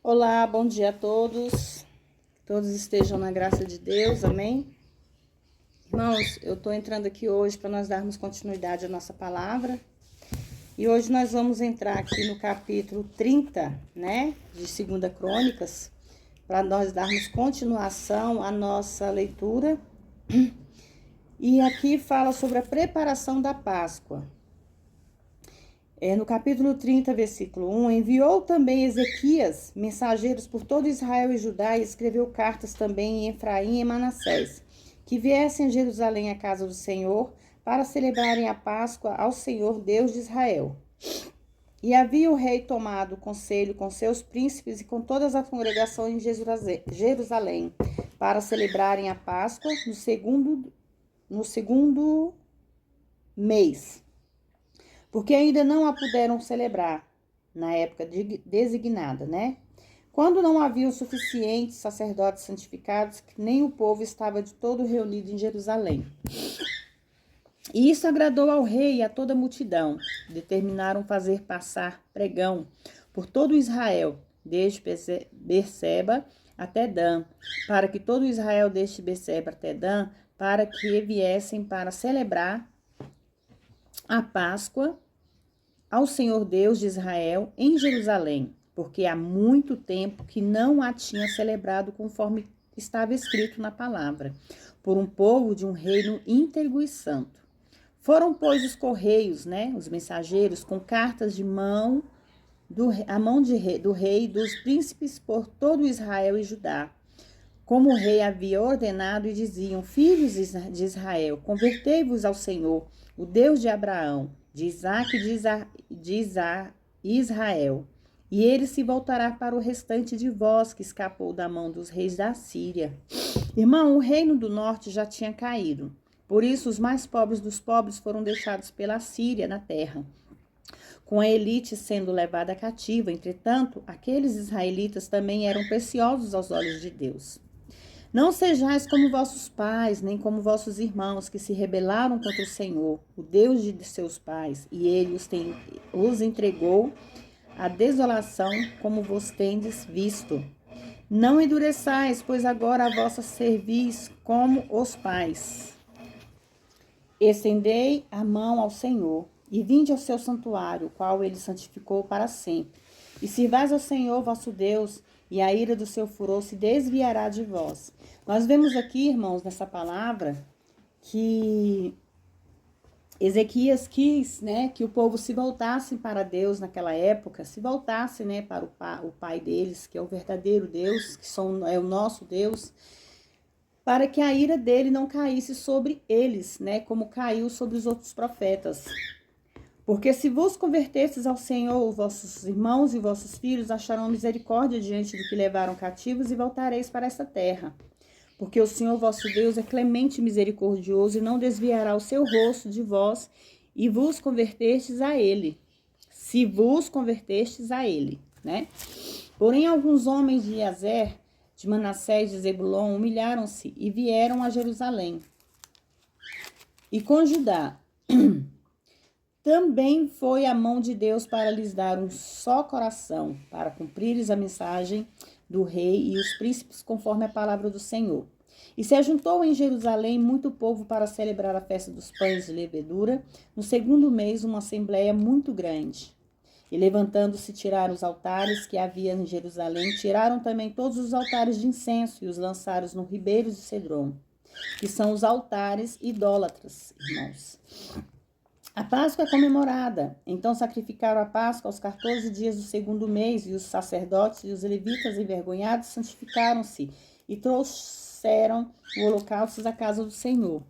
Olá, bom dia a todos. Todos estejam na graça de Deus, amém? Irmãos, eu estou entrando aqui hoje para nós darmos continuidade à nossa palavra. E hoje nós vamos entrar aqui no capítulo 30, né, de 2 Crônicas, para nós darmos continuação à nossa leitura. E aqui fala sobre a preparação da Páscoa. No capítulo 30, versículo 1, enviou também Ezequias mensageiros por todo Israel e Judá e escreveu cartas também em Efraim e Manassés, que viessem a Jerusalém à casa do Senhor para celebrarem a Páscoa ao Senhor Deus de Israel. E havia o rei tomado conselho com seus príncipes e com todas as congregações em Jerusalém para celebrarem a Páscoa no segundo mês, porque ainda não a puderam celebrar na época designada, né? Quando não havia o suficientes sacerdotes santificados, que nem o povo estava de todo reunido em Jerusalém. E isso agradou ao rei e a toda a multidão. Determinaram fazer passar pregão por todo Israel, desde Berseba até Dan, para que todo Israel desde Berseba até Dan, para que viessem para celebrar a Páscoa ao Senhor Deus de Israel em Jerusalém, porque há muito tempo que não a tinha celebrado conforme estava escrito na palavra, por um povo de um reino íntegro e santo. Foram, pois, os correios, né, os mensageiros, com cartas de mão do rei e dos príncipes por todo Israel e Judá, como o rei havia ordenado, e diziam: filhos de Israel, convertei-vos ao Senhor, o Deus de Abraão, de Isaque e de Israel, e ele se voltará para o restante de vós que escapou da mão dos reis da Síria. Irmão, o reino do norte já tinha caído. Por isso, os mais pobres dos pobres foram deixados pela Síria na terra, com a elite sendo levada cativa. Entretanto, aqueles israelitas também eram preciosos aos olhos de Deus. Não sejais como vossos pais, nem como vossos irmãos, que se rebelaram contra o Senhor, o Deus de seus pais, e ele os entregou à desolação, como vos tendes visto. Não endureçais, pois agora a vossa servis como os pais. Estendei a mão ao Senhor, e vinde ao seu santuário, o qual ele santificou para sempre. E sirvais ao Senhor vosso Deus, e a ira do seu furor se desviará de vós. Nós vemos aqui, irmãos, nessa palavra, que Ezequias quis, né, que o povo se voltasse para Deus naquela época, se voltasse, né, para o Pai deles, que é o verdadeiro Deus, que é o nosso Deus, para que a ira dele não caísse sobre eles, né, como caiu sobre os outros profetas. Porque se vos convertestes ao Senhor, vossos irmãos e vossos filhos acharão misericórdia diante do que levaram cativos, e voltareis para essa terra. Porque o Senhor vosso Deus é clemente e misericordioso, e não desviará o seu rosto de vós, e vos convertestes a ele. Se vos convertestes a ele, né? Porém, alguns homens de Azer, de Manassés e de Zebulon, humilharam-se e vieram a Jerusalém. E com Judá também foi a mão de Deus para lhes dar um só coração, para cumprires a mensagem do rei e os príncipes conforme a palavra do Senhor. E se ajuntou em Jerusalém muito povo para celebrar a festa dos pães de levedura, no segundo mês uma assembleia muito grande. E levantando-se, tiraram os altares que havia em Jerusalém, tiraram também todos os altares de incenso e os lançaram no ribeiro de Cedron, que são os altares idólatras, irmãos. A Páscoa é comemorada. Então sacrificaram a Páscoa aos 14 dias do segundo mês, e os sacerdotes e os levitas envergonhados santificaram-se e trouxeram o holocausto da casa do Senhor.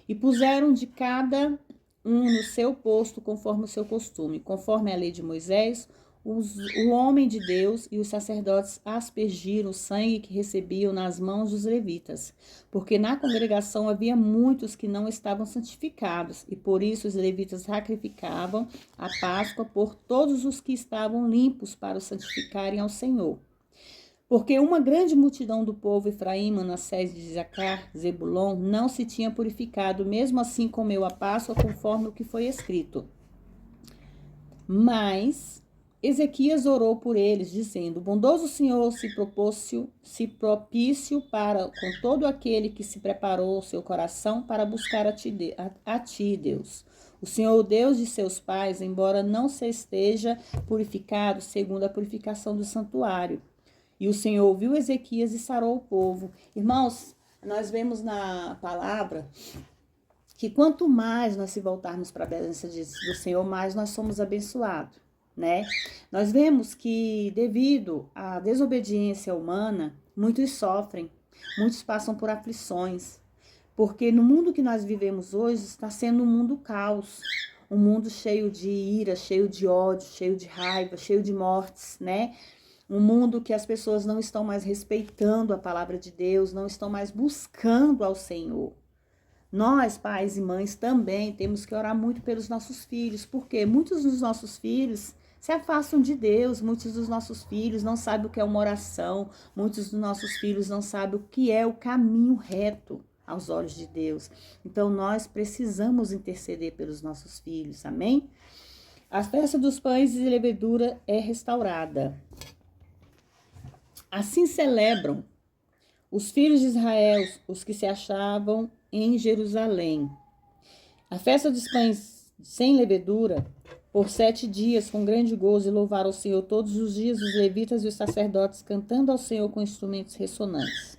E puseram de cada um no seu posto, conforme o seu costume. Conforme a lei de Moisés, o homem de Deus e os sacerdotes aspergiram o sangue que recebiam nas mãos dos levitas, porque na congregação havia muitos que não estavam santificados, e por isso os levitas sacrificavam a Páscoa por todos os que estavam limpos para os santificarem ao Senhor. Porque uma grande multidão do povo Efraim, Manassés de Isacar, Zebulon, não se tinha purificado, mesmo assim comeu a Páscoa conforme o que foi escrito. Mas Ezequias orou por eles, dizendo: bondoso Senhor, se propício para com todo aquele que se preparou o seu coração para buscar a ti, Deus. O Senhor, o Deus de seus pais, embora não se esteja purificado segundo a purificação do santuário. E o Senhor ouviu Ezequias e sarou o povo. Irmãos, nós vemos na palavra que quanto mais nós se voltarmos para a presença do Senhor, mais nós somos abençoados, né? Nós vemos que devido à desobediência humana, muitos sofrem, muitos passam por aflições, porque no mundo que nós vivemos hoje está sendo um mundo caos, um mundo cheio de ira, cheio de ódio, cheio de raiva, cheio de mortes, né? Um mundo que as pessoas não estão mais respeitando a palavra de Deus, não estão mais buscando ao Senhor. Nós, pais e mães, também temos que orar muito pelos nossos filhos, porque muitos dos nossos filhos se afastam de Deus, muitos dos nossos filhos não sabem o que é uma oração, muitos dos nossos filhos não sabem o que é o caminho reto aos olhos de Deus. Então, nós precisamos interceder pelos nossos filhos, amém? A festa dos pães e levedura é restaurada. Assim celebram os filhos de Israel, os que se achavam em Jerusalém. A festa dos pães sem levedura, por 7 dias, com grande gozo, e louvaram ao Senhor todos os dias os levitas e os sacerdotes, cantando ao Senhor com instrumentos ressonantes.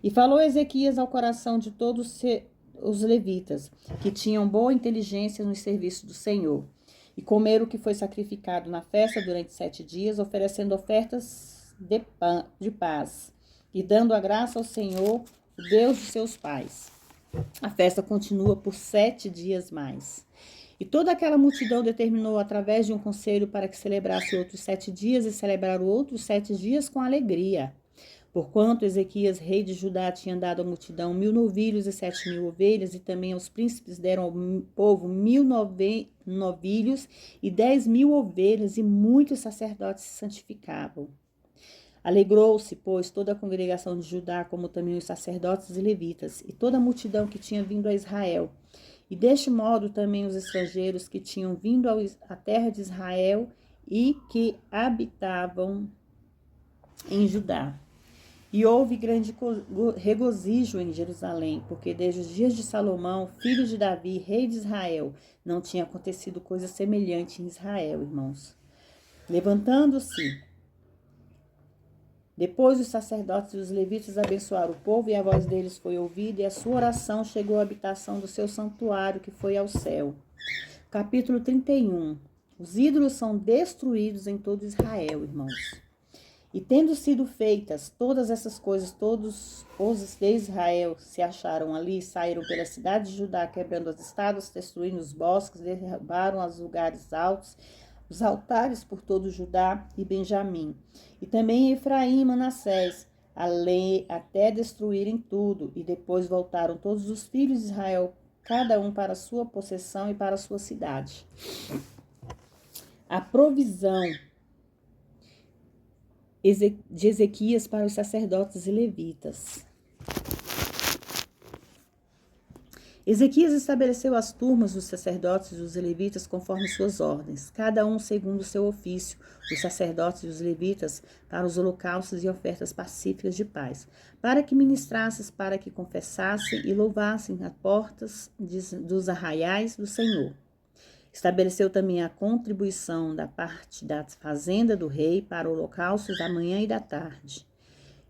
E falou Ezequias ao coração de todos os levitas, que tinham boa inteligência no serviço do Senhor, e comeram o que foi sacrificado na festa durante 7 dias, oferecendo ofertas de paz, e dando a graça ao Senhor, o Deus de seus pais. A festa continua por 7 dias mais. E toda aquela multidão determinou através de um conselho para que celebrasse outros 7 dias e celebraram outros 7 dias com alegria. Porquanto Ezequias, rei de Judá, tinha dado à multidão 1000 novilhos e 7.000 ovelhas, e também aos príncipes deram ao povo 1000 novilhos e 10.000 ovelhas, e muitos sacerdotes se santificavam. Alegrou-se, pois, toda a congregação de Judá, como também os sacerdotes e levitas, e toda a multidão que tinha vindo a Israel. E deste modo também os estrangeiros que tinham vindo à terra de Israel e que habitavam em Judá. E houve grande regozijo em Jerusalém, porque desde os dias de Salomão, filho de Davi, rei de Israel, não tinha acontecido coisa semelhante em Israel, irmãos. Levantando-se, depois os sacerdotes e os levitas abençoaram o povo, e a voz deles foi ouvida, e a sua oração chegou à habitação do seu santuário, que foi ao céu. Capítulo 31. Os ídolos são destruídos em todo Israel, irmãos. E tendo sido feitas todas essas coisas, todos os de Israel se acharam ali, saíram pela cidade de Judá, quebrando as estáduas, destruindo os bosques, derrubaram os lugares altos, os altares por todo Judá e Benjamim, e também Efraim e Manassés, até destruírem tudo, e depois voltaram todos os filhos de Israel, cada um para a sua possessão e para a sua cidade. A provisão de Ezequias para os sacerdotes e levitas. Ezequias estabeleceu as turmas dos sacerdotes e dos levitas conforme suas ordens, cada um segundo o seu ofício, os sacerdotes e os levitas para os holocaustos e ofertas pacíficas de paz, para que ministrassem, para que confessassem e louvassem as portas dos arraiais do Senhor. Estabeleceu também a contribuição da parte da fazenda do rei para holocaustos da manhã e da tarde,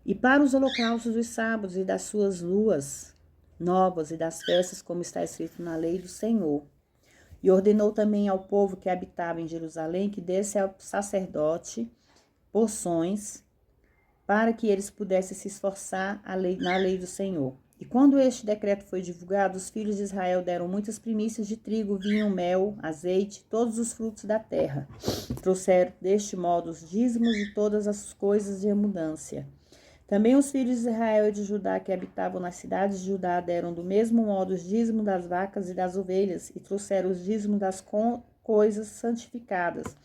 e para os holocaustos dos sábados e das suas luas novas e das festas, como está escrito na lei do Senhor. E ordenou também ao povo que habitava em Jerusalém que desse ao sacerdote porções para que eles pudessem se esforçar na lei do Senhor. E quando este decreto foi divulgado, os filhos de Israel deram muitas primícias de trigo, vinho, mel, azeite, todos os frutos da terra. Trouxeram deste modo os dízimos de todas as coisas de abundância. Também os filhos de Israel e de Judá que habitavam nas cidades de Judá deram do mesmo modo os dízimos das vacas e das ovelhas, e trouxeram os dízimos das coisas santificadas,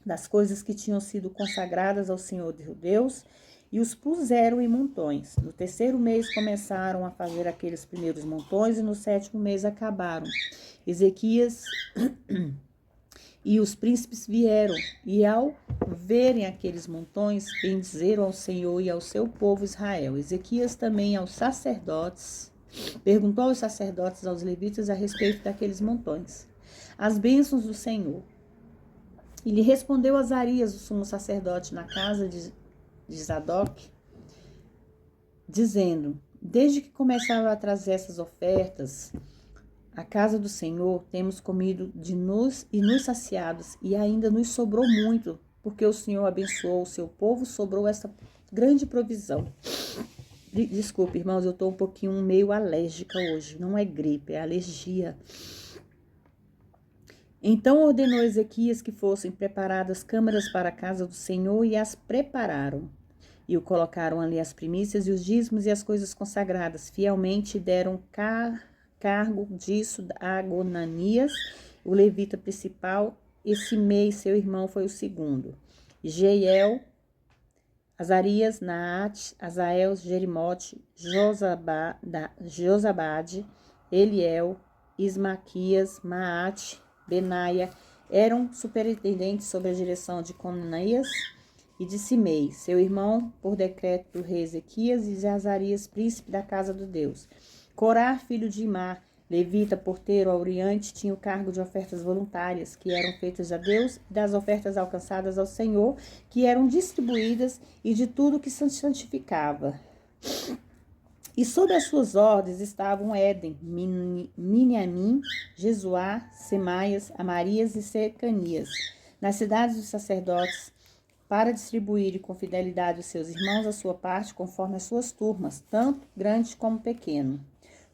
das coisas que tinham sido consagradas ao Senhor Deus, e os puseram em montões. No 3º mês começaram a fazer aqueles primeiros montões, e no 7º mês acabaram. Ezequias E os príncipes vieram, e ao verem aqueles montões, bendizeram ao Senhor e ao seu povo Israel. Ezequias também aos sacerdotes, perguntou aos sacerdotes, aos levitas, a respeito daqueles montões, as bênçãos do Senhor. E lhe respondeu Azarias, o sumo sacerdote, na casa de Zadok, dizendo: desde que começaram a trazer essas ofertas à casa do Senhor, temos comido e nos saciados, e ainda nos sobrou muito, porque o Senhor abençoou o seu povo, sobrou essa grande provisão. Desculpe, irmãos, eu estou um pouquinho meio alérgica hoje. Não é gripe, é alergia. Então ordenou Ezequias que fossem preparadas câmaras para a casa do Senhor, e as prepararam. E o colocaram ali as primícias e os dízimos e as coisas consagradas. Fielmente deram cargo disso a Agonanias, o levita principal, e Simei, seu irmão, foi o segundo. Jeiel, Azarias, Naate, Azael, Jerimote, Josabade, Eliel, Ismaquias, Maate, Benaia, eram superintendentes sob a direção de Conanias e de Simei, seu irmão, por decreto do rei Ezequias, e Azarias, príncipe da casa do Deus. Corá, filho de Imar, levita, porteiro, ao oriente, tinha o cargo de ofertas voluntárias, que eram feitas a Deus, e das ofertas alcançadas ao Senhor, que eram distribuídas, e de tudo que se santificava. E sob as suas ordens estavam Éden, Miniamim, Jesuá, Semaias, Amarias e Secanias, nas cidades dos sacerdotes, para distribuírem com fidelidade os seus irmãos a sua parte, conforme as suas turmas, tanto grande como pequeno,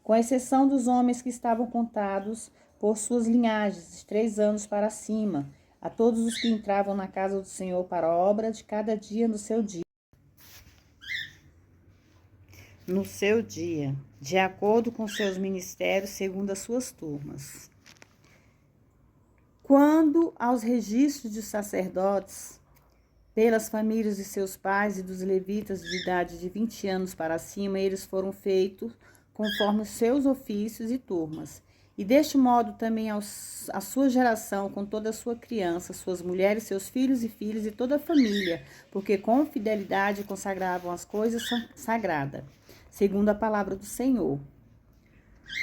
com exceção dos homens que estavam contados por suas linhagens, de 3 anos para cima, a todos os que entravam na casa do Senhor para a obra de cada dia no seu dia. De acordo com seus ministérios, segundo as suas turmas. Quando aos registros dos sacerdotes, pelas famílias de seus pais e dos levitas de idade de 20 anos para cima, eles foram feitos conforme os seus ofícios e turmas. E deste modo também a sua geração, com toda a sua criança, suas mulheres, seus filhos e filhas e toda a família, porque com fidelidade consagravam as coisas sagradas, segundo a palavra do Senhor.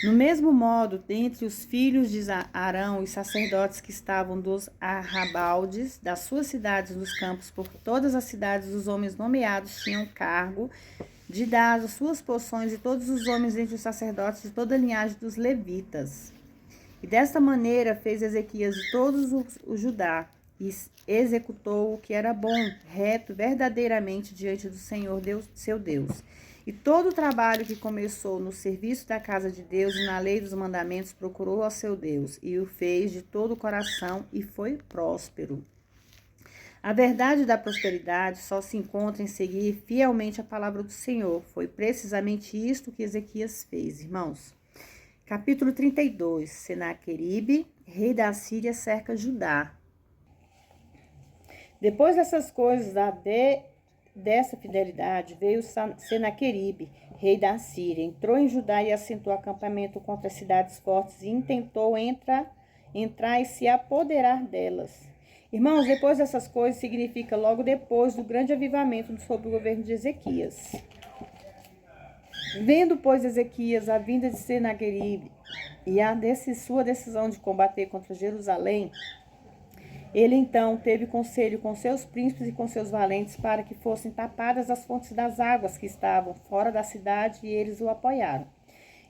No mesmo modo, dentre os filhos de Arão, os sacerdotes que estavam dos arrabaldes das suas cidades nos campos, por todas as cidades, os homens nomeados tinham cargo de dar as suas porções, e todos os homens entre os sacerdotes de toda a linhagem dos levitas. E desta maneira fez Ezequias de todos os Judá, e executou o que era bom, reto, verdadeiramente diante do Senhor seu Deus. E todo o trabalho que começou no serviço da casa de Deus e na lei dos mandamentos procurou ao seu Deus, e o fez de todo o coração, e foi próspero. A verdade da prosperidade só se encontra em seguir fielmente a palavra do Senhor. Foi precisamente isto que Ezequias fez, irmãos. Capítulo 32. Senaqueribe, rei da Assíria, cerca Judá. Depois dessas coisas, dessa fidelidade, veio Senaqueribe, rei da Assíria, entrou em Judá e assentou acampamento contra as cidades fortes, e intentou entrar e se apoderar delas. Irmãos, depois dessas coisas significa logo depois do grande avivamento sob o governo de Ezequias. Vendo, pois, Ezequias a vinda de Senaqueribe e sua decisão de combater contra Jerusalém, ele então teve conselho com seus príncipes e com seus valentes para que fossem tapadas as fontes das águas que estavam fora da cidade, e eles o apoiaram.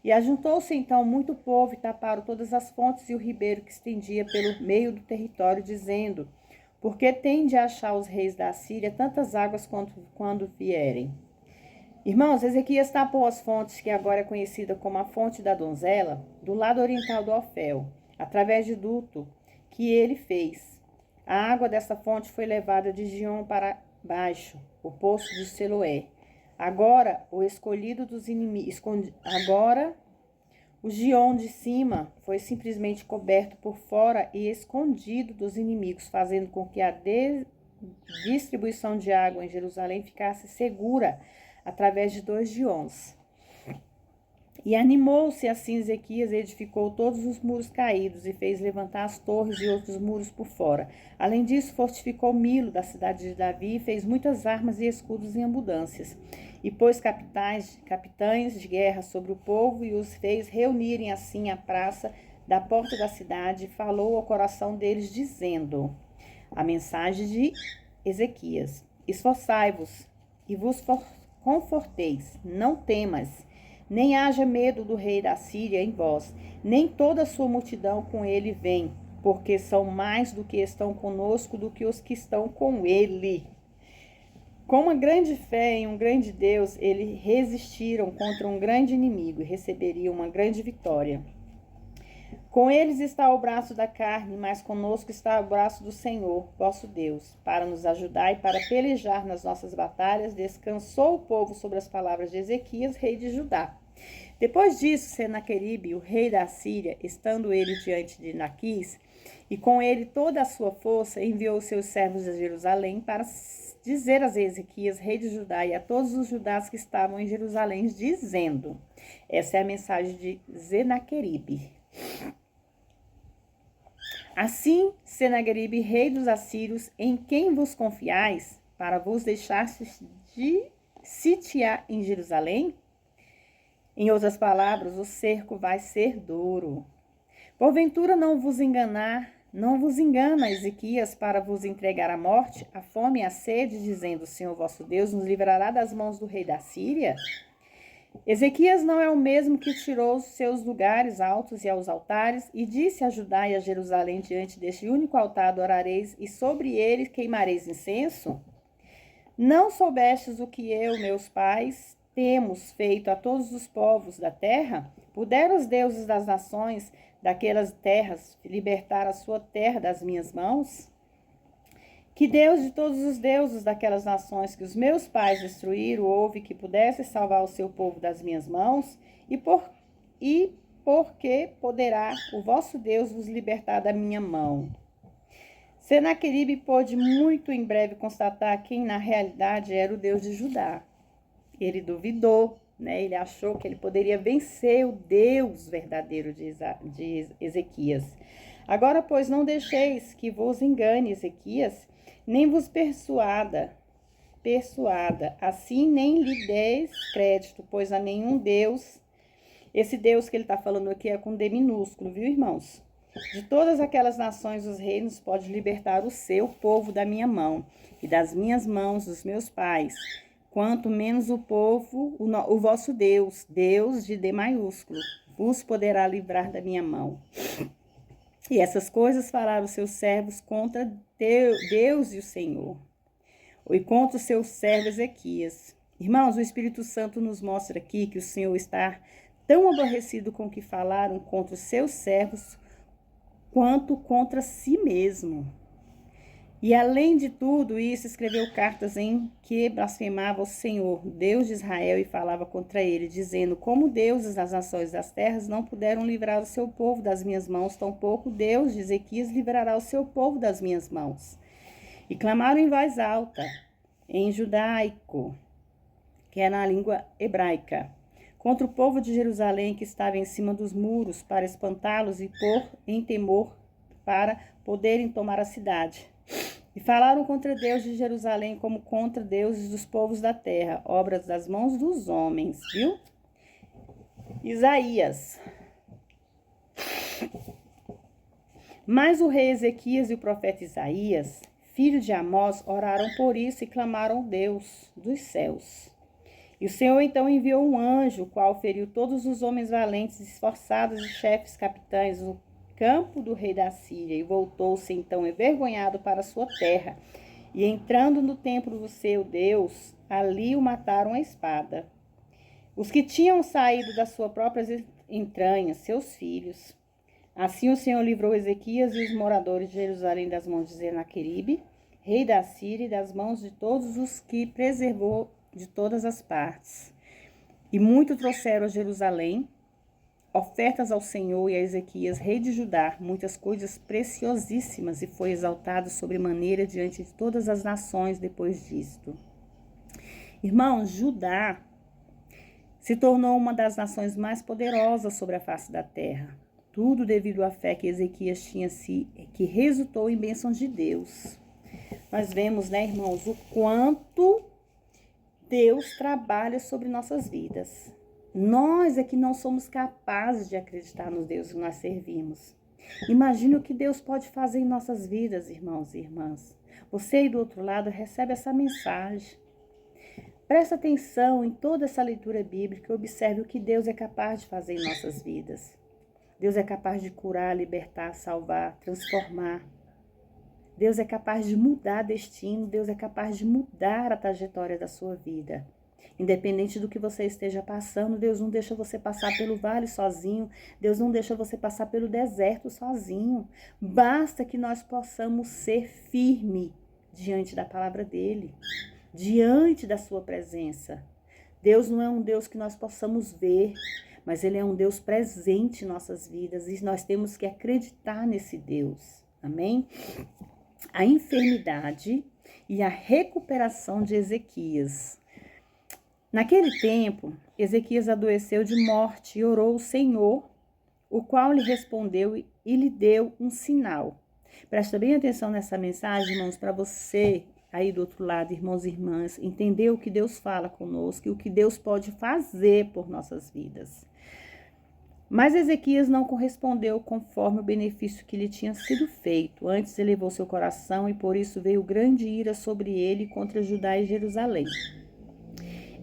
E ajuntou-se então muito povo, e taparam todas as fontes e o ribeiro que estendia pelo meio do território, dizendo: porque tem de achar os reis da Síria tantas águas quando vierem. Irmãos, Ezequias tapou as fontes, que agora é conhecida como a fonte da donzela, do lado oriental do Ofel, através de duto que ele fez. A água dessa fonte foi levada de Gion para baixo, o poço de Siloé. Agora, o escolhido dos inimigos, agora o Gion de cima foi simplesmente coberto por fora e escondido dos inimigos, fazendo com que a distribuição de água em Jerusalém ficasse segura através de 2 Gions. E animou-se assim Ezequias e edificou todos os muros caídos e fez levantar as torres e outros muros por fora. Além disso, fortificou Milo da cidade de Davi e fez muitas armas e escudos em abundâncias. E pôs capitães de guerra sobre o povo e os fez reunirem assim à praça da porta da cidade e falou ao coração deles dizendo: a mensagem de Ezequias: esforçai-vos e vos conforteis, não temas. Nem haja medo do rei da Síria em vós, nem toda a sua multidão com ele vem, porque são mais do que estão conosco do que os que estão com ele. Com uma grande fé em um grande Deus, eles resistiram contra um grande inimigo e receberiam uma grande vitória. Com eles está o braço da carne, mas conosco está o braço do Senhor, vosso Deus, para nos ajudar e para pelejar nas nossas batalhas. Descansou o povo sobre as palavras de Ezequias, rei de Judá. Depois disso, Senaqueribe, o rei da Síria, estando ele diante de Naquis, e com ele toda a sua força, enviou seus servos a Jerusalém para dizer a Ezequias, rei de Judá, e a todos os judás que estavam em Jerusalém, dizendo: essa é a mensagem de Senaqueribe. Assim, Senaqueribe, rei dos assírios, em quem vos confiais, para vos deixastes de sitiar em Jerusalém? Em outras palavras, o cerco vai ser duro. Porventura não vos engana Ezequias para vos entregar à morte, a fome e a sede, dizendo: o Senhor vosso Deus nos livrará das mãos do rei da Síria? Ezequias não é o mesmo que tirou os seus lugares altos e aos altares, e disse a Judá e a Jerusalém: diante deste único altar adorareis, e sobre ele queimareis incenso? Não soubestes o que eu, meus pais, temos feito a todos os povos da terra? Puderam os deuses das nações daquelas terras libertar a sua terra das minhas mãos? Que Deus de todos os deuses daquelas nações que os meus pais destruíram houve que pudesse salvar o seu povo das minhas mãos? E por que poderá o vosso Deus vos libertar da minha mão? Senaqueribe pôde muito em breve constatar quem na realidade era o Deus de Judá. Ele duvidou, né? Ele achou que ele poderia vencer o Deus verdadeiro de Ezequias. Agora, pois, não deixeis que vos engane Ezequias, nem vos persuada, assim nem lhe deis crédito, pois a nenhum Deus, esse Deus que ele está falando aqui é com D minúsculo, viu, irmãos? De todas aquelas nações, os reinos, pode libertar o seu povo da minha mão e das minhas mãos, dos meus pais, quanto menos o povo, o vosso Deus, Deus de D maiúsculo, vos poderá livrar da minha mão. E essas coisas falaram os seus servos contra Deus e o Senhor, e contra o seu servo Ezequias. Irmãos, o Espírito Santo nos mostra aqui que o Senhor está tão aborrecido com o que falaram contra os seus servos, quanto contra si mesmo. E além de tudo isso, escreveu cartas em que blasfemava o Senhor, Deus de Israel, e falava contra ele, dizendo: como deuses das nações das terras não puderam livrar o seu povo das minhas mãos, tampouco Deus de Ezequias livrará o seu povo das minhas mãos. E clamaram em voz alta, em judaico, que é na língua hebraica, contra o povo de Jerusalém que estava em cima dos muros, para espantá-los e pôr em temor, para poderem tomar a cidade. E falaram contra Deus de Jerusalém como contra deuses dos povos da terra, obras das mãos dos homens, viu? Isaías. Mas o rei Ezequias e o profeta Isaías, filho de Amós, oraram por isso e clamaram a Deus dos céus. E o Senhor então enviou um anjo, o qual feriu todos os homens valentes, esforçados e chefes capitães no campo do rei da Síria, e voltou-se então envergonhado para a sua terra. E entrando no templo do seu Deus, ali o mataram à espada. Os que tinham saído das suas próprias entranhas, seus filhos. Assim o Senhor livrou Ezequias e os moradores de Jerusalém das mãos de Senaqueribe, rei da Síria, e das mãos de todos os que preservou de todas as partes. E muito trouxeram a Jerusalém ofertas ao Senhor e a Ezequias, rei de Judá, muitas coisas preciosíssimas, e foi exaltado sobremaneira diante de todas as nações depois disto. Irmãos, Judá Se tornou uma das nações mais poderosas sobre a face da terra. Tudo devido à fé que Ezequias tinha, que resultou em bênçãos de Deus. Nós vemos, né, irmãos, o quanto Deus trabalha sobre nossas vidas. Nós é que não somos capazes de acreditar no Deus que nós servimos. Imagine o que Deus pode fazer em nossas vidas, irmãos e irmãs. Você aí do outro lado recebe essa mensagem. Presta atenção em toda essa leitura bíblica e observe o que Deus é capaz de fazer em nossas vidas. Deus é capaz de curar, libertar, salvar, transformar. Deus é capaz de mudar destino, Deus é capaz de mudar a trajetória da sua vida. Independente do que você esteja passando, Deus não deixa você passar pelo vale sozinho, Deus não deixa você passar pelo deserto sozinho. Basta que nós possamos ser firmes diante da palavra dele, diante da sua presença. Deus não é um Deus que nós possamos ver, mas ele é um Deus presente em nossas vidas e nós temos que acreditar nesse Deus. Amém? A enfermidade e a recuperação de Ezequias. Naquele tempo, Ezequias adoeceu de morte e orou ao Senhor, o qual lhe respondeu e lhe deu um sinal. Presta bem atenção nessa mensagem, irmãos, para você aí do outro lado, irmãos e irmãs, entender o que Deus fala conosco e o que Deus pode fazer por nossas vidas. Mas Ezequias não correspondeu conforme o benefício que lhe tinha sido feito. Antes elevou seu coração e por isso veio grande ira sobre ele contra Judá e Jerusalém.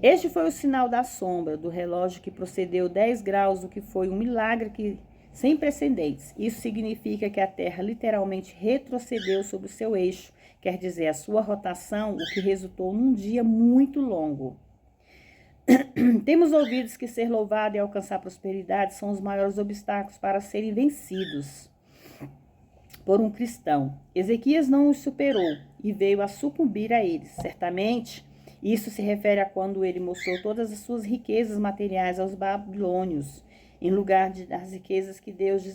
Este foi o sinal da sombra do relógio que procedeu 10 graus, o que foi um milagre sem precedentes. Isso significa que a Terra literalmente retrocedeu sobre o seu eixo, quer dizer, a sua rotação, o que resultou num dia muito longo. Temos ouvido que ser louvado e alcançar prosperidade são os maiores obstáculos para serem vencidos por um cristão. Ezequias não os superou e veio a sucumbir a eles. Certamente, isso se refere a quando ele mostrou todas as suas riquezas materiais aos babilônios, em lugar das riquezas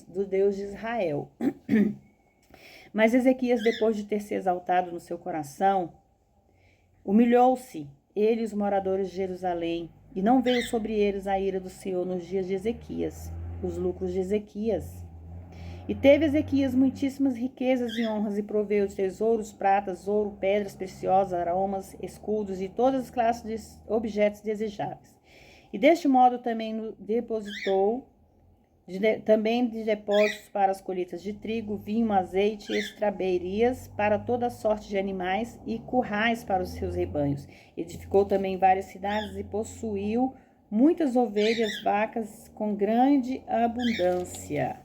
do Deus de Israel. Mas Ezequias, depois de ter se exaltado no seu coração, humilhou-se, ele e os moradores de Jerusalém, e não veio sobre eles a ira do Senhor nos dias de Ezequias, os lucros de Ezequias. E teve Ezequias muitíssimas riquezas e honras, e proveu de tesouros, pratas, ouro, pedras preciosas, aromas, escudos e todas as classes de objetos desejáveis. E deste modo também depositou também de depósitos para as colheitas de trigo, vinho, azeite, estrabeirias para toda sorte de animais e currais para os seus rebanhos. Edificou também várias cidades e possuiu muitas ovelhas, vacas com grande abundância.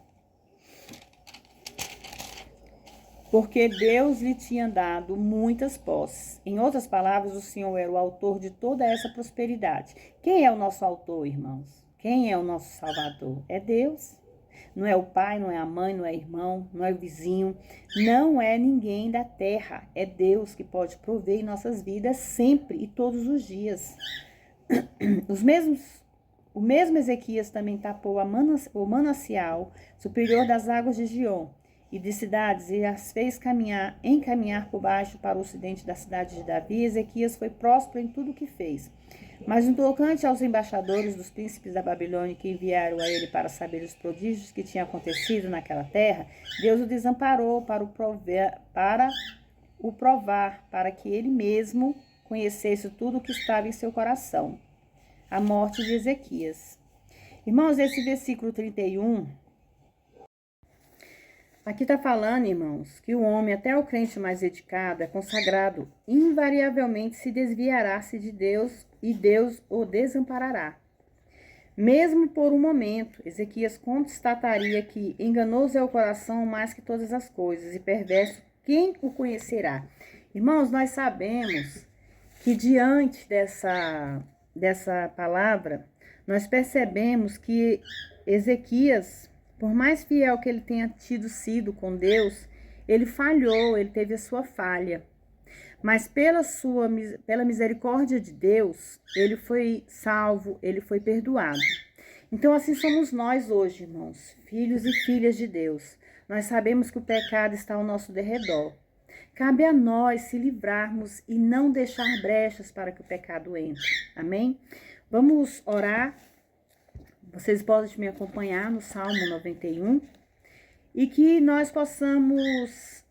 Porque Deus lhe tinha dado muitas posses. Em outras palavras, o Senhor era o autor de toda essa prosperidade. Quem é o nosso autor, irmãos? Quem é o nosso Salvador? É Deus. Não é o pai, não é a mãe, não é o irmão, não é o vizinho. Não é ninguém da terra. É Deus que pode prover em nossas vidas sempre e todos os dias. O mesmo Ezequias também tapou o manancial superior das águas de Gion e de cidades e as fez encaminhar por baixo para o ocidente da cidade de Davi. Ezequias foi próspero em tudo o que fez. Mas no tocante aos embaixadores dos príncipes da Babilônia que enviaram a ele para saber os prodígios que tinham acontecido naquela terra, Deus o desamparou para o provar, para que ele mesmo conhecesse tudo o que estava em seu coração. A morte de Ezequias. Irmãos, esse versículo 31, aqui está falando, irmãos, que o homem, até o crente mais dedicado, é consagrado, invariavelmente se desviará-se de Deus e Deus o desamparará. Mesmo por um momento, Ezequias constataria que enganoso é o coração mais que todas as coisas e perverso quem o conhecerá. Irmãos, nós sabemos que diante dessa palavra, nós percebemos que Ezequias, por mais fiel que ele tenha sido com Deus, ele falhou, ele teve a sua falha. Mas pela misericórdia de Deus, ele foi salvo, ele foi perdoado. Então assim somos nós hoje, irmãos, filhos e filhas de Deus. Nós sabemos que o pecado está ao nosso derredor. Cabe a nós se livrarmos e não deixar brechas para que o pecado entre. Amém? Vamos orar. Vocês podem me acompanhar no Salmo 91 e que nós possamos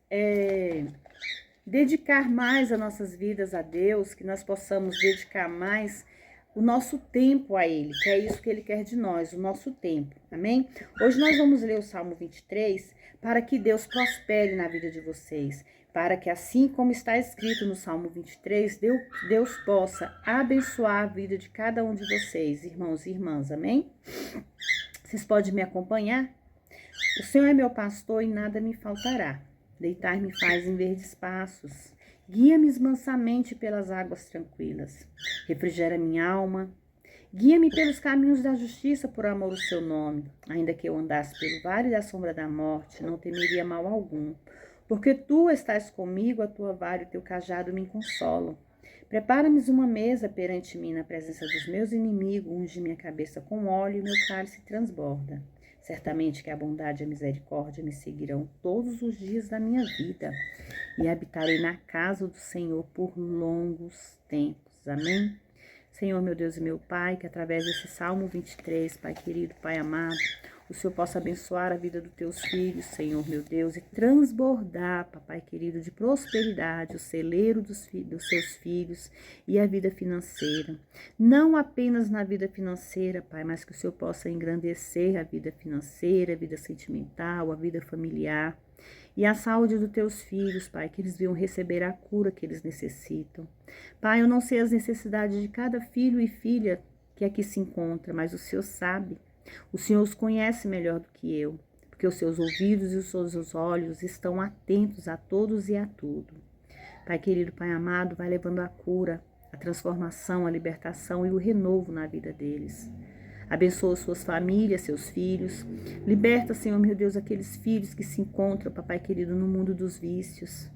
dedicar mais as nossas vidas a Deus, que nós possamos dedicar mais o nosso tempo a Ele, que é isso que Ele quer de nós, o nosso tempo, amém? Hoje nós vamos ler o Salmo 23 para que Deus prospere na vida de vocês, para que assim como está escrito no Salmo 23, Deus possa abençoar a vida de cada um de vocês, irmãos e irmãs, amém? Vocês podem me acompanhar? O Senhor é meu pastor e nada me faltará. Deitar-me faz em verdes passos. Guia-me mansamente pelas águas tranquilas. Refrigera minha alma. Guia-me pelos caminhos da justiça por amor do seu nome. Ainda que eu andasse pelo vale da sombra da morte, não temeria mal algum. Porque tu estás comigo, a tua vara e o teu cajado me consolam. Prepara-me uma mesa perante mim na presença dos meus inimigos, unge minha cabeça com óleo e meu cálice transborda. Certamente que a bondade e a misericórdia me seguirão todos os dias da minha vida e habitarei na casa do Senhor por longos tempos. Amém? Senhor, meu Deus e meu Pai, que através desse Salmo 23, Pai querido, Pai amado, o Senhor possa abençoar a vida dos teus filhos, Senhor, meu Deus, e transbordar, Papai querido, de prosperidade, o celeiro dos seus filhos e a vida financeira. Não apenas na vida financeira, Pai, mas que o Senhor possa engrandecer a vida financeira, a vida sentimental, a vida familiar e a saúde dos teus filhos, Pai, que eles venham receber a cura que eles necessitam. Pai, eu não sei as necessidades de cada filho e filha que aqui se encontra, mas o Senhor sabe. O Senhor os conhece melhor do que eu, porque os seus ouvidos e os seus olhos estão atentos a todos e a tudo. Pai querido, Pai amado, vai levando a cura, a transformação, a libertação e o renovo na vida deles. Abençoa suas famílias, seus filhos. Liberta, Senhor, meu Deus, aqueles filhos que se encontram, Papai querido, no mundo dos vícios.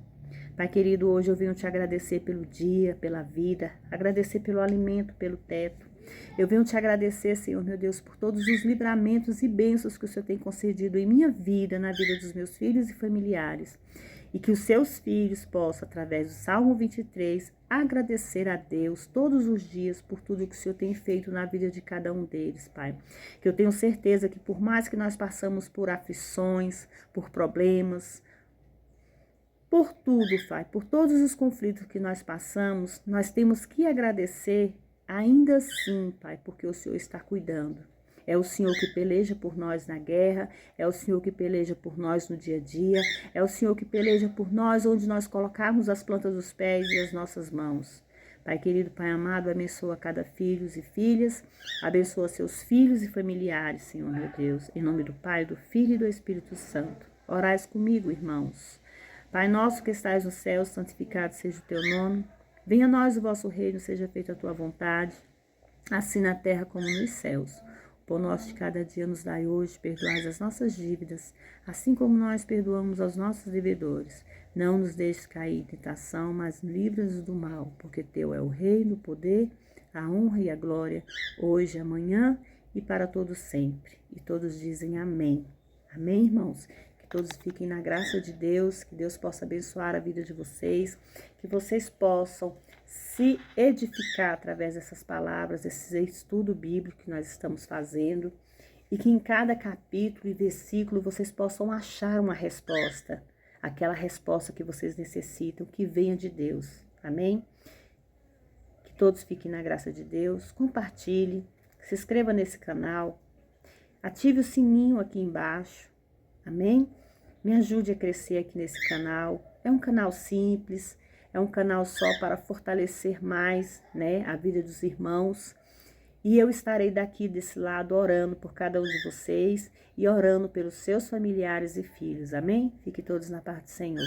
Pai querido, hoje eu venho te agradecer pelo dia, pela vida, agradecer pelo alimento, pelo teto. Eu venho te agradecer, Senhor, meu Deus, por todos os livramentos e bênçãos que o Senhor tem concedido em minha vida, na vida dos meus filhos e familiares. E que os seus filhos possam, através do Salmo 23, agradecer a Deus todos os dias por tudo que o Senhor tem feito na vida de cada um deles, Pai. Que eu tenho certeza que por mais que nós passamos por aflições, por problemas, por tudo, Pai, por todos os conflitos que nós passamos, nós temos que agradecer ainda assim, Pai, porque o Senhor está cuidando. É o Senhor que peleja por nós na guerra, é o Senhor que peleja por nós no dia a dia, é o Senhor que peleja por nós onde nós colocarmos as plantas dos pés e as nossas mãos. Pai querido, Pai amado, abençoa cada filho e filhas, abençoa seus filhos e familiares, Senhor meu Deus, em nome do Pai, do Filho e do Espírito Santo. Orais comigo, irmãos. Pai nosso que estais no céu, santificado seja o teu nome. Venha a nós o vosso reino, seja feita a tua vontade, assim na terra como nos céus. O pão nosso de cada dia nos dai hoje, perdoai as nossas dívidas, assim como nós perdoamos aos nossos devedores. Não nos deixes cair em tentação, mas livra-nos do mal, porque teu é o reino, o poder, a honra e a glória, hoje, amanhã e para todos sempre. E todos dizem amém. Amém, irmãos? Todos fiquem na graça de Deus, que Deus possa abençoar a vida de vocês, que vocês possam se edificar através dessas palavras, desse estudo bíblico que nós estamos fazendo, e que em cada capítulo e versículo vocês possam achar uma resposta, aquela resposta que vocês necessitam, que venha de Deus. Amém? Que todos fiquem na graça de Deus, compartilhe, se inscreva nesse canal, ative o sininho aqui embaixo. Amém? Me ajude a crescer aqui nesse canal. É um canal simples, é um canal só para fortalecer mais, né, a vida dos irmãos. E eu estarei daqui desse lado orando por cada um de vocês e orando pelos seus familiares e filhos. Amém? Fiquem todos na paz do Senhor.